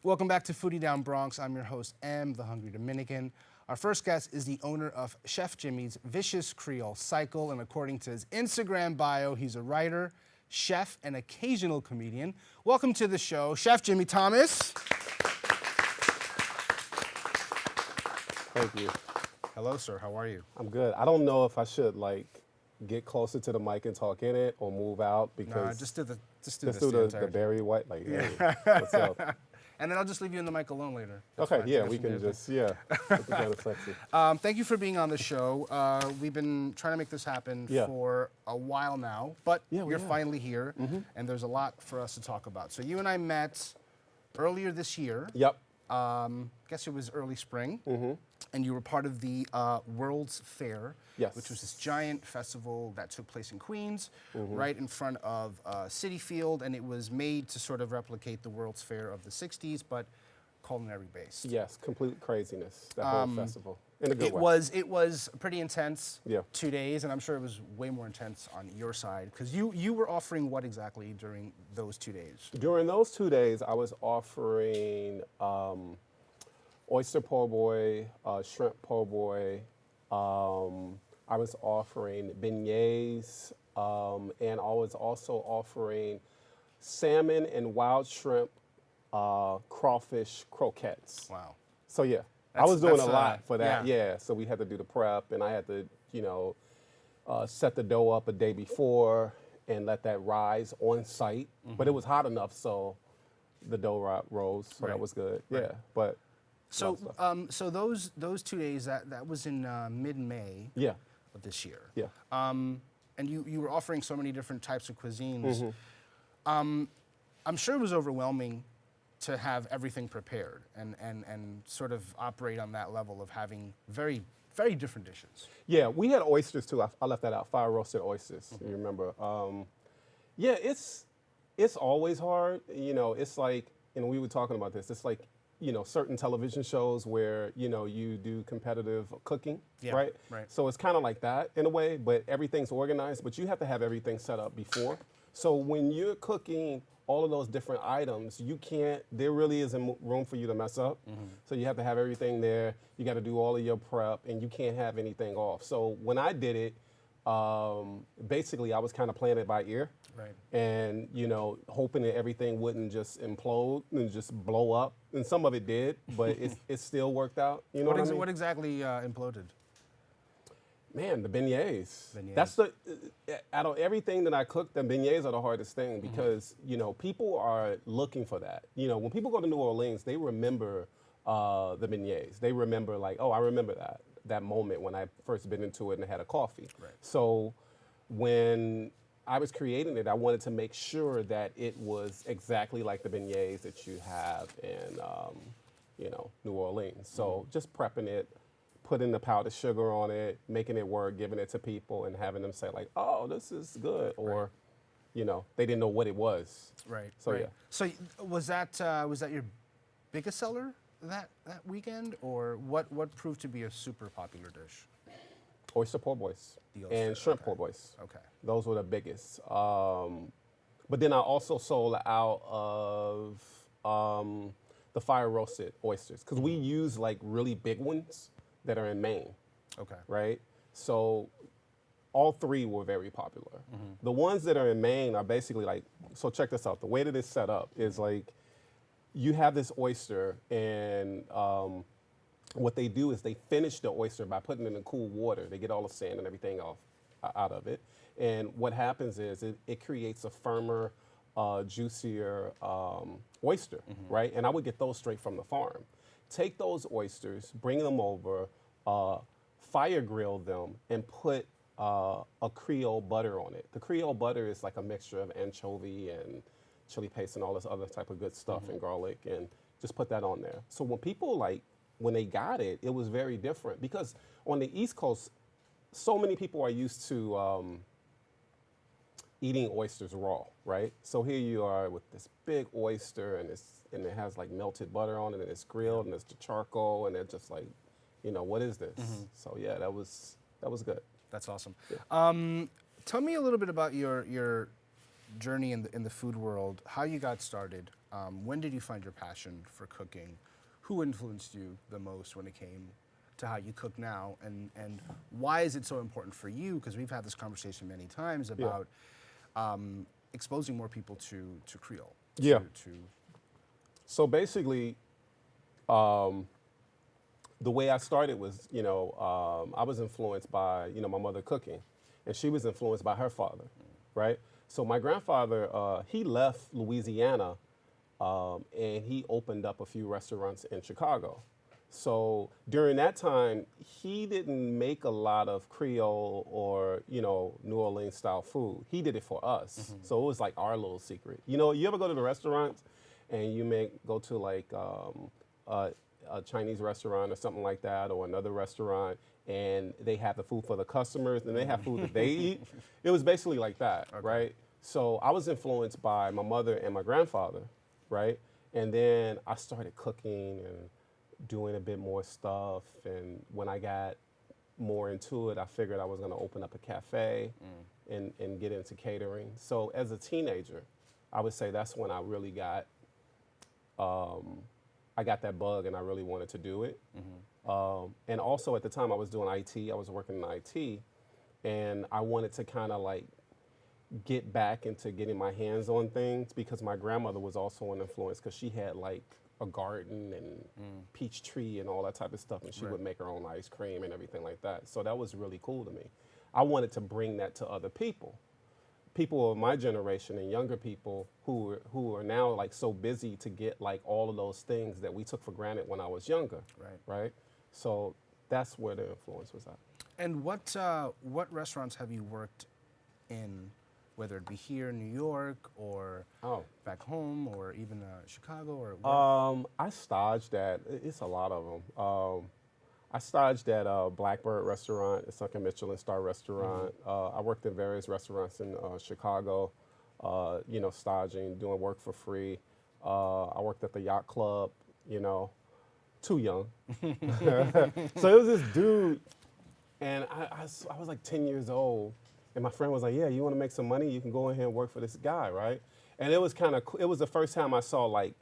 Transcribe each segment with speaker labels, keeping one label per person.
Speaker 1: Welcome back to Foodie Down Bronx. I'm your host, the Hungry Dominican. Our first guest is the owner of Chef Jimmy's Vicious Creole Cycle, and according to his Instagram bio, he's a writer, chef, and occasional comedian. Welcome to the show, Chef Jimmy Thomas.
Speaker 2: Thank you.
Speaker 1: Hello, sir. How are you?
Speaker 2: I'm good. I don't know if I should get closer to the mic and talk in it or move out because
Speaker 1: Nah, just do the
Speaker 2: Barry White. Hey, what's up?
Speaker 1: And then I'll just leave you in the mic alone later.
Speaker 2: That's okay, fine. Yeah, we can just, it's kind of sexy.
Speaker 1: Thank you for being on the show. We've been trying to make this happen for a while now, but you're finally here, and there's a lot for us to talk about. So you and I met earlier this year.
Speaker 2: Yep.
Speaker 1: Guess it was early spring, and you were part of the World's Fair, which was this giant festival that took place in Queens, right in front of Citi Field, and it was made to sort of replicate the World's Fair of the 60s, but culinary based.
Speaker 2: Yes, complete craziness, that whole festival, in a good way.
Speaker 1: It was pretty intense, 2 days, and I'm sure it was way more intense on your side, because you were offering what exactly during those 2 days?
Speaker 2: During those 2 days, I was offering oyster po' boy, shrimp po' boy. I was offering beignets, and I was also offering salmon and wild shrimp crawfish croquettes.
Speaker 1: Wow.
Speaker 2: So I was doing a lot for that. Yeah. So we had to do the prep, and I had to, set the dough up a day before and let that rise on site. But it was hot enough, so the dough rose. So that was good. Right. Yeah. But
Speaker 1: so those 2 days that was in mid-May. Of this year. Yeah. And you were offering so many different types of cuisines. I'm sure it was overwhelming to have everything prepared and sort of operate on that level of having very, very different dishes. Yeah,
Speaker 2: we had oysters too. I left that out, fire roasted oysters, you remember. It's always hard. It's like, and we were talking about this, it's like, certain television shows where, you do competitive cooking, right? Right. So it's kind of like that in a way, but everything's organized, but you have to have everything set up before. So when you're cooking all of those different items, there really isn't room for you to mess up. So you have to have everything there. You got to do all of your prep, and you can't have anything off. So when I did it, basically I was kind of playing it by ear. Right. And, hoping that everything wouldn't just implode and just blow up. And some of it did, but it still worked out. You know what I mean?
Speaker 1: What exactly imploded?
Speaker 2: Man, the beignets. That's out of everything that I cook, the beignets are the hardest thing because, people are looking for that. When people go to New Orleans, they remember the beignets. They remember I remember that moment when I first been into it and had a coffee. Right. So when I was creating it, I wanted to make sure that it was exactly like the beignets that you have in, New Orleans. So just prepping it, putting the powdered sugar on it, making it work, giving it to people, and having them say "Oh, this is good," or, they didn't know what it was.
Speaker 1: Right. So yeah. So was that your biggest seller that weekend, or what proved to be a super popular dish?
Speaker 2: Oyster po' boys and shrimp po' boys. Okay. Those were the biggest. But then I also sold out of the fire roasted oysters because we use really big ones that are in Maine. Okay. Right? So all three were very popular. The ones that are in Maine are basically so check this out. The way that it's set up is you have this oyster and what they do is they finish the oyster by putting it in cool water. They get all the sand and everything out of it. And what happens is it creates a firmer, juicier oyster, right? And I would get those straight from the farm. Take those oysters, bring them over, fire grill them, and put a Creole butter on it. The Creole butter is like a mixture of anchovy and chili paste and all this other type of good stuff and garlic, and just put that on there. So when people when they got it, it was very different because on the East Coast, so many people are used to eating oysters raw, right? So here you are with this big oyster and it has melted butter on it and it's grilled and it's the charcoal and they're just what is this? So yeah, that was good.
Speaker 1: That's awesome. Yeah. Tell me a little bit about your journey in the food world, how you got started, when did you find your passion for cooking? Who influenced you the most when it came to how you cook now, and why is it so important for you? Because we've had this conversation many times about exposing more people to Creole.
Speaker 2: So basically, the way I started was, I was influenced by, my mother cooking, and she was influenced by her father, right? So my grandfather, he left Louisiana, and he opened up a few restaurants in Chicago. So during that time, he didn't make a lot of Creole or, New Orleans style food. He did it for us. So it was like our little secret. You ever go to the restaurants and you may go to like a Chinese restaurant or something like that, or another restaurant, and they have the food for the customers and they have food that they eat? It was basically like that, right? So I was influenced by my mother and my grandfather, right? And then I started cooking and doing a bit more stuff, and when I got more into it, I figured I was going to open up a cafe and get into catering. So as a teenager, I would say that's when I really got that bug, and I really wanted to do it. And also at the time I was doing IT, I was working in IT, and I wanted to kind of like get back into getting my hands on things, because my grandmother was also an influence, because she had like a garden and peach tree and all that type of stuff, and she would make her own ice cream and everything like that. So that was really cool to me. I wanted to bring that to other people of my generation and younger people who are now like so busy to get like all of those things that we took for granted when I was younger, right? So that's where the influence was at.
Speaker 1: And what restaurants have you worked in, whether it be here in New York or back home, or even Chicago, or where?
Speaker 2: I staged at, it's a lot of them. I staged at Blackbird Restaurant. It's like a Michelin star restaurant. I worked in various restaurants in Chicago, staging, doing work for free. I worked at the Yacht Club, too young. So it was this dude, and I was like 10 years old. And my friend was like, yeah, you want to make some money? You can go in here and work for this guy, right? And it was kind of cool. It was the first time I saw, like,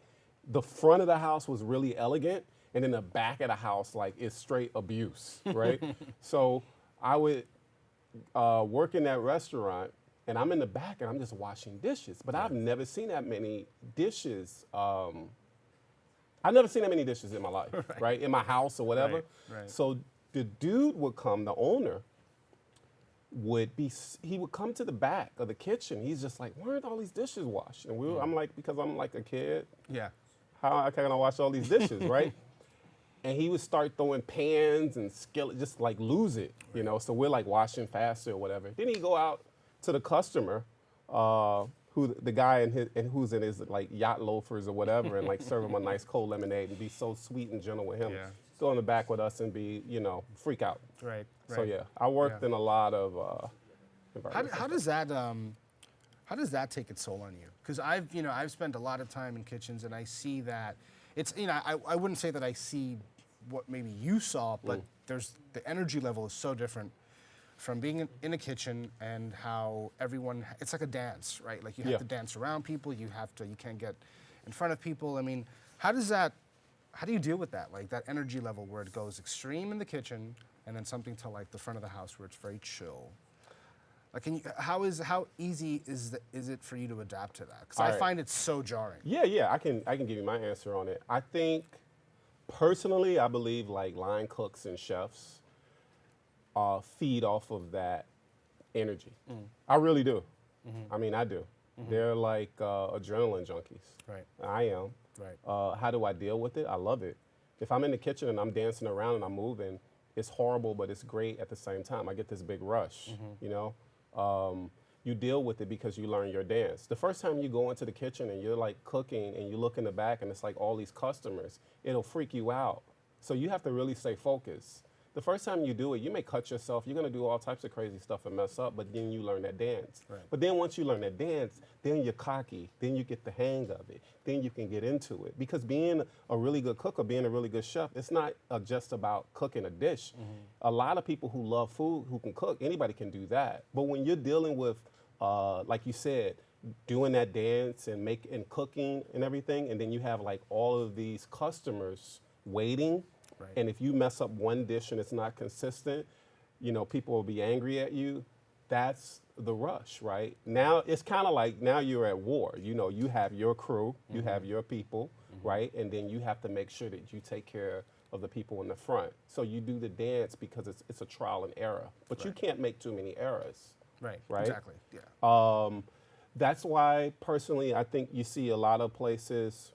Speaker 2: the front of the house was really elegant, and then the back of the house, like, is straight abuse, right? So I would work in that restaurant, and I'm in the back, and I'm just washing dishes. But I've never seen that many dishes. I've never seen that many dishes in my life, right? In my house or whatever. So the dude would come, the owner, he would come to the back of the kitchen. He's just like, why aren't all these dishes washed? And I'm like, because I'm like a kid.
Speaker 1: Yeah.
Speaker 2: How can I wash all these dishes, right? And he would start throwing pans and skillets, just like lose it, So we're like washing faster or whatever. Then he go out to the customer, the guy who's in his like yacht loafers or whatever, and like serve him a nice cold lemonade and be so sweet and gentle with him.
Speaker 1: Yeah.
Speaker 2: Go in the back with us and be, freak out.
Speaker 1: Right.
Speaker 2: So yeah, I worked in a lot of environments.
Speaker 1: How does that take its toll on you? Because I've spent a lot of time in kitchens, and I see that it's, I wouldn't say that I see what maybe you saw, but there's the energy level is so different from being in a kitchen, and how everyone, it's like a dance, right? Like you have to dance around people, you can't get in front of people. I mean, how do you deal with that? Like that energy level where it goes extreme in the kitchen, and then something to like the front of the house where it's very chill. Like, how easy is it for you to adapt to that? Because I find it so jarring.
Speaker 2: Yeah, I can give you my answer on it. I think personally, I believe like line cooks and chefs feed off of that energy. I really do. I mean, I do. They're like adrenaline junkies.
Speaker 1: Right.
Speaker 2: I am.
Speaker 1: Right.
Speaker 2: How do I deal with it? I love it. If I'm in the kitchen and I'm dancing around and I'm moving, it's horrible, but it's great at the same time. I get this big rush, You deal with it because you learn your dance. The first time you go into the kitchen and you're like cooking and you look in the back and it's like all these customers, it'll freak you out. So you have to really stay focused. The first time you do it, you may cut yourself. You're going to do all types of crazy stuff and mess up, but then you learn that dance.
Speaker 1: Right.
Speaker 2: But then once you learn that dance, then you're cocky. Then you get the hang of it. Then you can get into it. Because being a really good cook or being a really good chef, it's not just about cooking a dish. A lot of people who love food, who can cook, anybody can do that. But when you're dealing with, like you said, doing that dance and cooking and everything, and then you have like all of these customers waiting, and if you mess up one dish and it's not consistent, people will be angry at you. That's the rush, right? Now it's kind of like now you're at war. You have your crew, you have your people, right? And then you have to make sure that you take care of the people in the front. So you do the dance because it's a trial and error, but you can't make too many errors. Right.
Speaker 1: Exactly. Yeah.
Speaker 2: That's why, personally, I think you see a lot of places,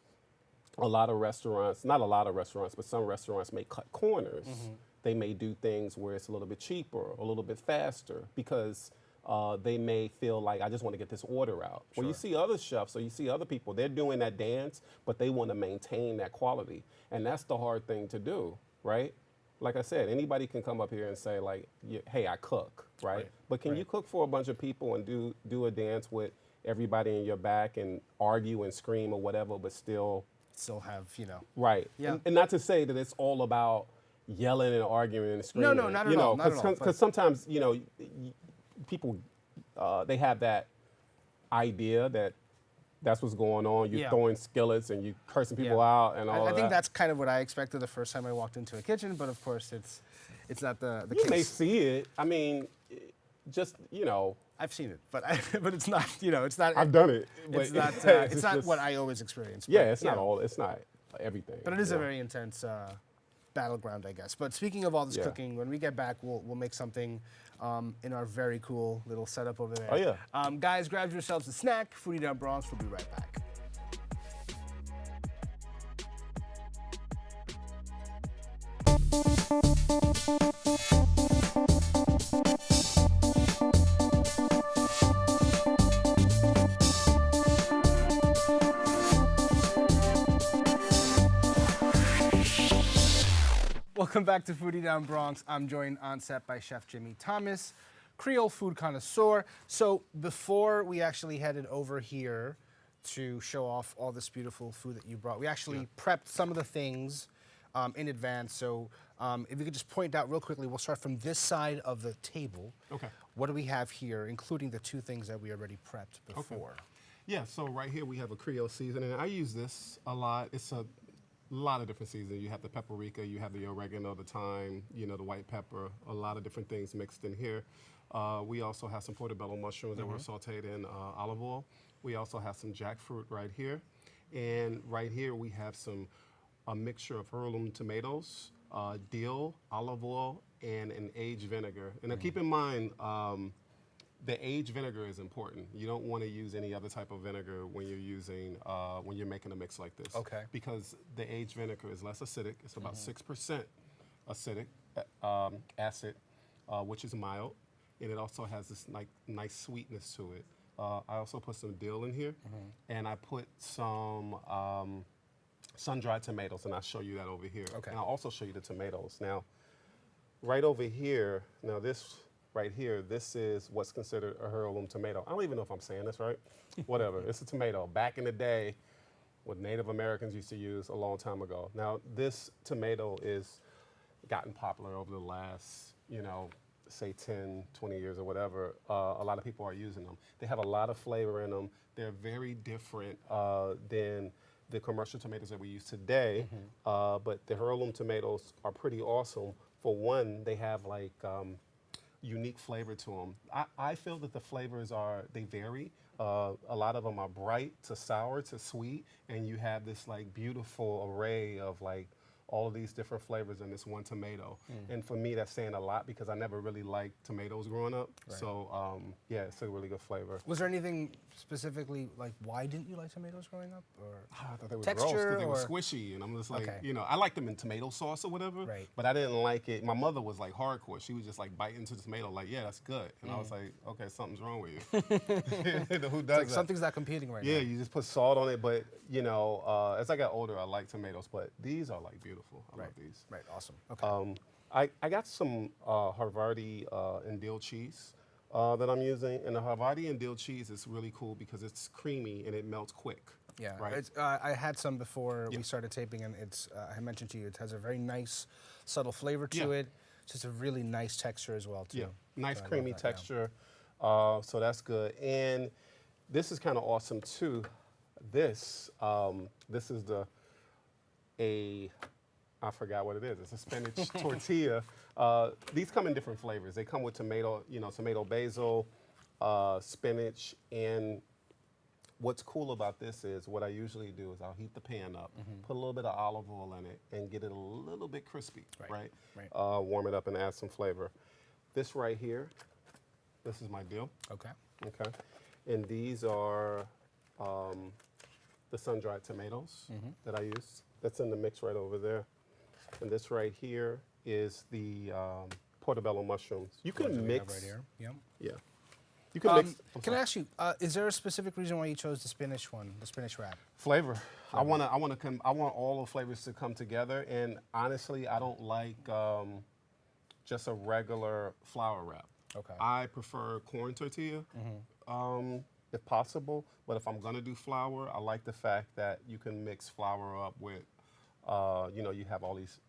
Speaker 2: a lot of restaurants, not a lot of restaurants, but some restaurants may cut corners. They may do things where it's a little bit cheaper, a little bit faster, because they may feel like, I just want to get this order out. Well, you see other chefs or you see other people, they're doing that dance, but they want to maintain that quality. And that's the hard thing to do, right? Like I said, anybody can come up here and say like, hey, I cook, right? But can you cook for a bunch of people and do a dance with everybody in your back and argue and scream or whatever, but still have, Right. Yeah. And not to say that it's all about yelling and arguing and screaming.
Speaker 1: No, not at all.
Speaker 2: Because sometimes, people, they have that idea that that's what's going on. You're throwing skillets and you cursing people out and all that.
Speaker 1: I think that's kind of what I expected the first time I walked into a kitchen, but of course it's not the case.
Speaker 2: You may see it. I mean, just,
Speaker 1: I've seen it, but it's not, it's not.
Speaker 2: I've done it.
Speaker 1: It's not. It's not what I always experience.
Speaker 2: Yeah, it's not all. It's not everything.
Speaker 1: But it is a very intense battleground, I guess. But speaking of all this cooking, when we get back, we'll make something in our very cool little setup over there.
Speaker 2: Oh yeah.
Speaker 1: Guys, grab yourselves a snack. Foodie Down Bronx. We'll be right back. Welcome back to Foodie Down Bronx. I'm joined on set by Chef Jimmy Thomas, Creole food connoisseur. So before we actually headed over here to show off all this beautiful food that you brought, we actually prepped some of the things in advance. So if you could just point out real quickly, we'll start from this side of the table. Okay. What do we have here, including the two things that we already prepped before?
Speaker 2: Okay. Yeah, so right here we have a Creole seasoning. I use this a lot. It's a lot of different seasonings. You have the paprika, you have the oregano, the thyme, the white pepper, a lot of different things mixed in here. We also have some portobello mushrooms that were sauteed in olive oil. We also have some jackfruit right here. And right here we have a mixture of heirloom tomatoes, dill, olive oil, and an aged vinegar. And now keep in mind, the aged vinegar is important. You don't want to use any other type of vinegar when you're making a mix like this. Okay. Because the aged vinegar is less acidic. It's about 6% acidic acid, which is mild, and it also has this nice sweetness to it. I also put some dill in here, and I put some sun-dried tomatoes, and I'll show you that over here. Okay. And I'll also show you the tomatoes. Now, right over here, this right here, this is what's considered a heirloom tomato. I don't even know if I'm saying this right. Whatever, it's a tomato. Back in the day, what Native Americans used to use a long time ago. Now, this tomato is gotten popular over the last, say 10, 20 years or whatever. A lot of people are using them. They have a lot of flavor in them. They're very different than the commercial tomatoes that we use today, but the heirloom tomatoes are pretty awesome. For one, they have unique flavor to them. I feel that the flavors they vary. A lot of them are bright to sour to sweet, and you have this beautiful array of all of these different flavors in this one tomato. And for me, that's saying a lot because I never really liked tomatoes growing up. Right. So yeah, it's a really good flavor.
Speaker 1: Was there anything specifically why didn't you like tomatoes growing up? Or
Speaker 2: I thought they were gross because they were squishy, and I'm just I like them in tomato sauce or whatever. Right. But I didn't like it. My mother was hardcore. She was just bite into the tomato yeah, that's good. And I was like, okay, something's wrong with you. Who does that?
Speaker 1: Something's not competing right now.
Speaker 2: Yeah, you just put salt on it. But as I got older, I like tomatoes. But these are beautiful. I love these.
Speaker 1: Right, awesome. Okay.
Speaker 2: I got some Havarti and dill cheese that I'm using. And the Havarti and dill cheese is really cool because it's creamy and it melts quick.
Speaker 1: Yeah, right. I had some before we started taping, and I mentioned to you, it has a very nice, subtle flavor to it. It's just a really nice texture as well, too.
Speaker 2: Yeah, nice creamy texture. So that's good. And this is kind of awesome too. This is I forgot what it is. It's a spinach tortilla. These come in different flavors. They come with tomato, tomato basil, spinach, and what's cool about this is what I usually do is I'll heat the pan up, put a little bit of olive oil in it, and get it a little bit crispy, right? Warm it up and add some flavor. This right here, this is my dill.
Speaker 1: Okay.
Speaker 2: Okay. And these are the sun-dried tomatoes that I use. That's in the mix right over there. And this right here is the portobello mushrooms. You can mix. Right here. Yep. Yeah. You can mix.
Speaker 1: Can I ask you? Is there a specific reason why you chose the spinach one, the spinach wrap?
Speaker 2: Flavor. I want all the flavors to come together. And honestly, I don't like just a regular flour wrap.
Speaker 1: Okay.
Speaker 2: I prefer corn tortilla, if possible. But if I'm gonna do flour, I like the fact that you can mix flour up with. You have all these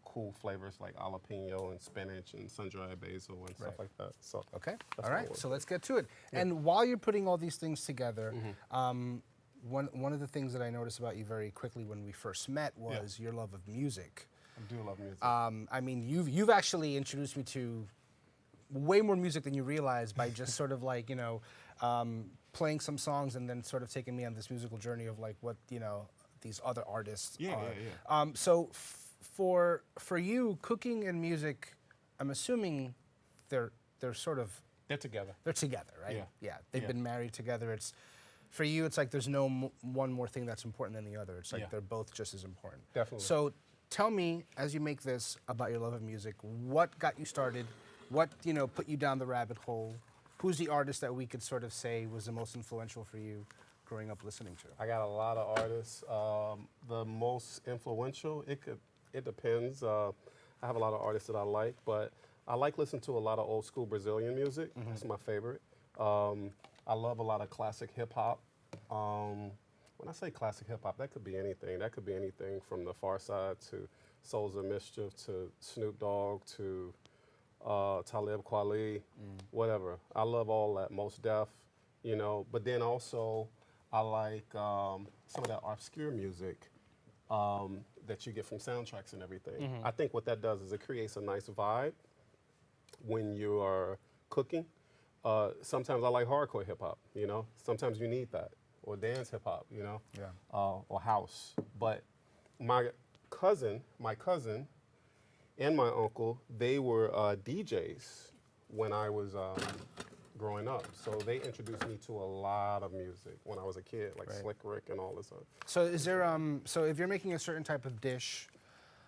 Speaker 2: cool flavors like jalapeno and spinach and sun-dried basil and stuff like that. So
Speaker 1: okay, all right. So let's get to it. Yeah. And while you're putting all these things together, one of the things that I noticed about you very quickly when we first met was your love of music.
Speaker 2: I do love music.
Speaker 1: I mean, you've actually introduced me to way more music than you realize by just sort of like playing some songs and then sort of taking me on this musical journey of like what these other artists are. So for you, cooking and music, I'm assuming they're
Speaker 2: together.
Speaker 1: They're together, right? Yeah. They've been married together. It's for you. It's like there's no one more thing that's important than the other. It's like they're both just as important.
Speaker 2: Definitely.
Speaker 1: So tell me, as you make this, about your love of music. What got you started? What put you down the rabbit hole? Who's the artist that we could sort of say was the most influential for you growing up listening to?
Speaker 2: I got a lot of artists. The most influential, it depends. I have a lot of artists that I like, but I like listening to a lot of old school Brazilian music. That's my favorite. I love a lot of classic hip hop. When I say classic hip hop, that could be anything. That could be anything from the Far Side to Souls of Mischief to Snoop Dogg to Talib Kweli, whatever. I love all that, Mos Def, but then also I like some of that obscure music that you get from soundtracks and everything. I think what that does is it creates a nice vibe when you are cooking. Sometimes I like hardcore hip hop, Sometimes you need that, or dance hip hop, or house. But my cousin and my uncle, they were DJs when I was growing up. So they introduced me to a lot of music when I was a kid, like Slick Rick and all this stuff.
Speaker 1: So is there, so if you're making a certain type of dish,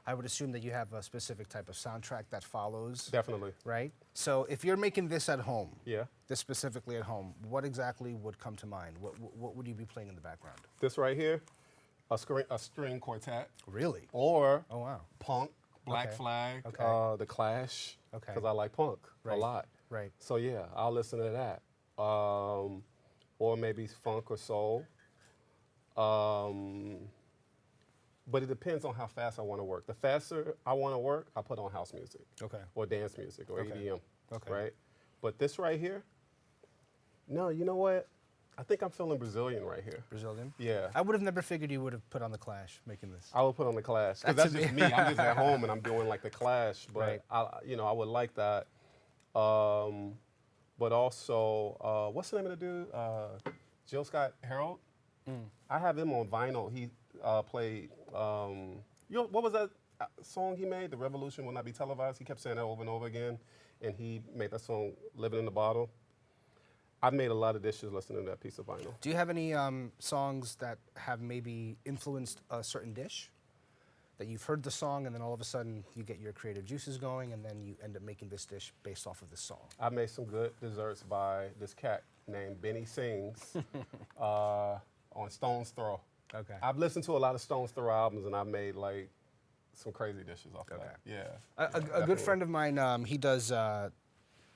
Speaker 1: I would assume that you have a specific type of soundtrack that follows.
Speaker 2: Definitely.
Speaker 1: Right? So if you're making this at home,
Speaker 2: this
Speaker 1: specifically at home, what exactly would come to mind? What would you be playing in the background?
Speaker 2: This right here, a string quartet.
Speaker 1: Really?
Speaker 2: Or punk. Black Flag, The Clash,
Speaker 1: because
Speaker 2: I like punk a lot.
Speaker 1: Right.
Speaker 2: So yeah, I'll listen to that. Or maybe funk or soul. But it depends on how fast I want to work. The faster I want to work, I put on house music. Or dance music or EDM. Right? But this right here, no, you know what? I think I'm feeling Brazilian right here.
Speaker 1: Brazilian?
Speaker 2: Yeah.
Speaker 1: I would have never figured you would have put on The Clash making this.
Speaker 2: I would put on The Clash. Because that's just me. I'm just at home and I'm doing like The Clash. But, I would like that. But also, what's the name of the dude? Jill Scott Herold? I have him on vinyl. He played, what was that song he made? The Revolution Will Not Be Televised. He kept saying that over and over again. And he made that song, Living in the Bottle. I've made a lot of dishes listening to that piece of vinyl.
Speaker 1: Do you have any songs that have maybe influenced a certain dish? That you've heard the song and then all of a sudden you get your creative juices going and then you end up making this dish based off of this song?
Speaker 2: I made some good desserts by this cat named Benny Sings on Stone's Throw.
Speaker 1: Okay.
Speaker 2: I've listened to a lot of Stone's Throw albums and I've made like some crazy dishes off of that. Yeah.
Speaker 1: A good friend of mine, he does,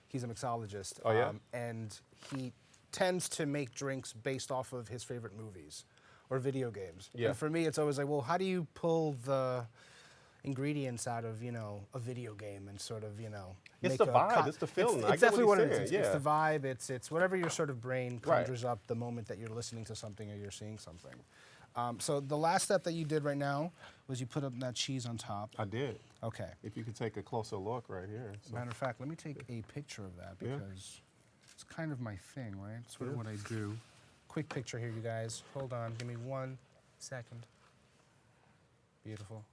Speaker 1: he's a mixologist.
Speaker 2: Oh, yeah?
Speaker 1: And he tends to make drinks based off of his favorite movies or video games.
Speaker 2: Yeah.
Speaker 1: And for me, it's always like, well, how do you pull the, ingredients out of, a video game and sort of,
Speaker 2: It's the vibe, it's the feeling.
Speaker 1: It's definitely what it is. It's the vibe, it's whatever your sort of brain conjures up the moment that you're listening to something or you're seeing something. So the last step that you did right now was you put up that cheese on top.
Speaker 2: I did.
Speaker 1: Okay.
Speaker 2: If you could take a closer look right here. So.
Speaker 1: Matter of fact, let me take a picture of that because it's kind of my thing, right? It's sort of what I do. Quick picture here, you guys. Hold on, give me 1 second. Beautiful,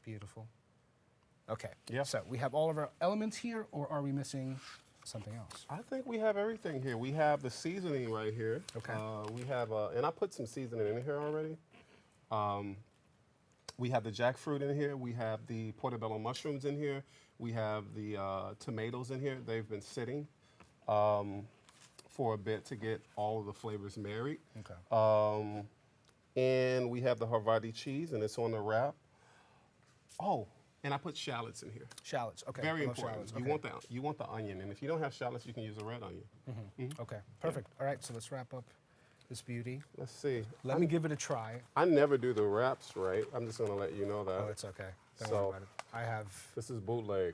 Speaker 1: beautiful. Okay, so we have all of our elements here, or are we missing something else?
Speaker 2: I think we have everything here. We have the seasoning right here.
Speaker 1: Okay.
Speaker 2: We have, and I put some seasoning in here already. We have the jackfruit in here. We have the portobello mushrooms in here. We have the tomatoes in here. They've been sitting for a bit to get all of the flavors married.
Speaker 1: Okay.
Speaker 2: And we have the Havarti cheese, and it's on the wrap. Oh, and I put shallots in here.
Speaker 1: Shallots, okay.
Speaker 2: Very important.
Speaker 1: Shallots.
Speaker 2: Okay. You want the onion, and if you don't have shallots, you can use a red onion.
Speaker 1: Okay, perfect. All right, so let's wrap up this beauty.
Speaker 2: Let's see.
Speaker 1: Let me give it a try.
Speaker 2: I never do the wraps right. I'm just gonna let you know that.
Speaker 1: Oh, it's okay. Don't worry about it.
Speaker 2: This is bootleg.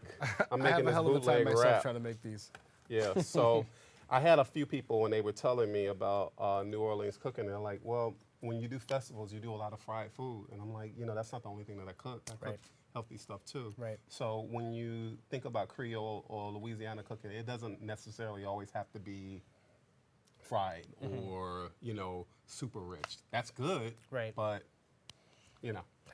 Speaker 2: I'm
Speaker 1: I
Speaker 2: making
Speaker 1: have a
Speaker 2: this
Speaker 1: hell of a time
Speaker 2: bootleg
Speaker 1: myself
Speaker 2: wrap.
Speaker 1: trying to make these.
Speaker 2: Yeah. So I had a few people when they were telling me about New Orleans cooking. They're like, "Well, when you do festivals, you do a lot of fried food," and I'm like, that's not the only thing that I cook. I cook healthy stuff too.
Speaker 1: Right.
Speaker 2: So when you think about Creole or Louisiana cooking, it doesn't necessarily always have to be fried or super rich. That's good.
Speaker 1: Right.
Speaker 2: But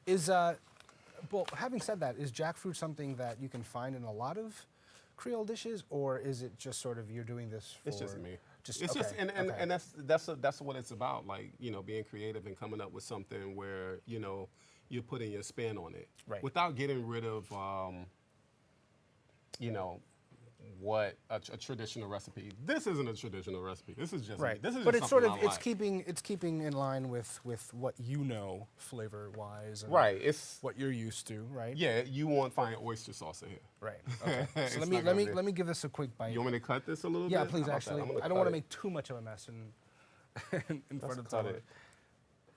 Speaker 1: Is well, having said that, is jackfruit something that you can find in a lot of Creole dishes, or is it just sort of you're doing this for?
Speaker 2: It's just me.
Speaker 1: Just
Speaker 2: and that's what it's about. Like being creative and coming up with something where you're putting your spin on it, without getting rid of what a traditional recipe. This isn't a traditional recipe. This is just
Speaker 1: right.
Speaker 2: This is
Speaker 1: but
Speaker 2: just
Speaker 1: it's sort of
Speaker 2: like.
Speaker 1: it's keeping in line with what flavor wise. And
Speaker 2: It's
Speaker 1: what you're used to, right?
Speaker 2: Yeah, you won't find oyster sauce in here.
Speaker 1: Right. Okay. So let me give this a quick bite.
Speaker 2: You want me to cut this a little bit?
Speaker 1: Yeah, please. Actually, I don't want to make too much of a mess in front of the camera.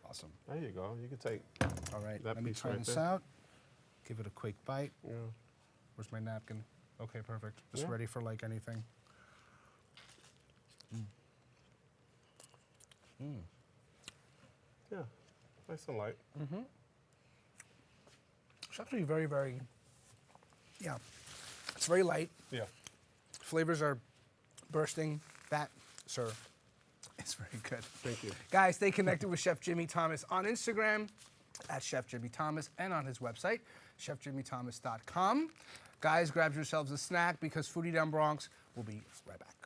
Speaker 1: Awesome.
Speaker 2: There you go. You can take.
Speaker 1: All right.
Speaker 2: Let
Speaker 1: me try this out. Give it a quick bite. Yeah. Where's my napkin? Okay, perfect. Just ready for like anything.
Speaker 2: Yeah, nice and light.
Speaker 1: It's actually very, very, it's very light.
Speaker 2: Yeah.
Speaker 1: Flavors are bursting. That, sir, is very good.
Speaker 2: Thank you.
Speaker 1: Guys, stay connected with Chef Jimmy Thomas on Instagram at Chef Jimmy Thomas and on his website, chefjimmythomas.com. Guys, grab yourselves a snack because Foodie Down Bronx will be right back.